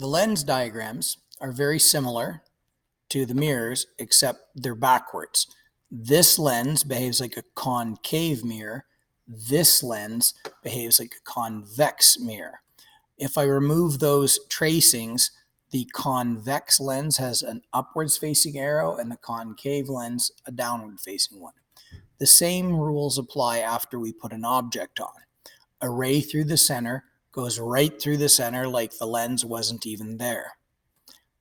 The lens diagrams are very similar to the mirrors, except they're backwards. This lens behaves like a concave mirror. This lens behaves like a convex mirror. If I remove those tracings, the convex lens has an upwards facing arrow and the concave lens a downward facing one. The same rules apply after we put an object on. A ray through the center goes right through the center like the lens wasn't even there.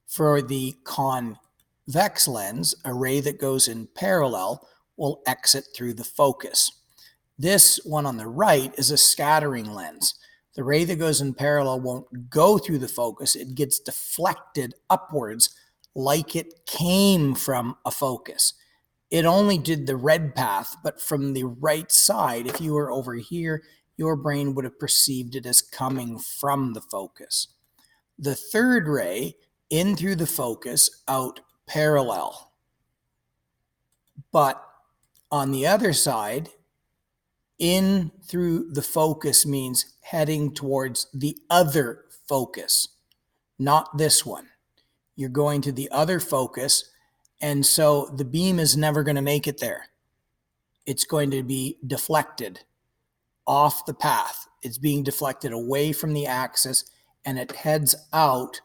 For the convex lens, a ray that goes in parallel will exit through the focus. This one on the right is a scattering lens. The ray that goes in parallel won't go through the focus. It gets deflected upwards like it came from a focus. It only did the red path, but from the right side, if you were over here, your brain would have perceived it as coming from the focus. The third ray, in through the focus, out parallel. But on the other side, in through the focus means heading towards the other focus, not this one. You're going to the other focus, and so the beam is never going to make it there. It's going to be deflected off the path. It's being deflected away from the axis, and it heads out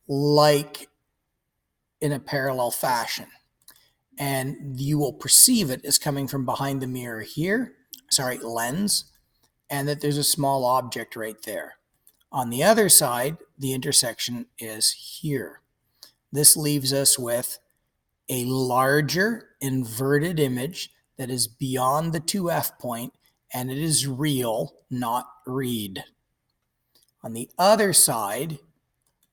like in a parallel fashion. And you will perceive it as coming from behind the mirror here, lens, and that there's a small object right there. On the other side, the intersection is here. This leaves us with a larger inverted image that is beyond the 2F point, and it is real, not read. On the other side,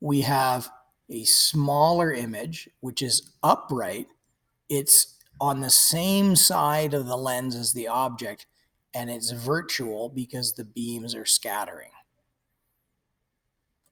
we have a smaller image, which is upright. It's on the same side of the lens as the object, and it's virtual because the beams are scattering.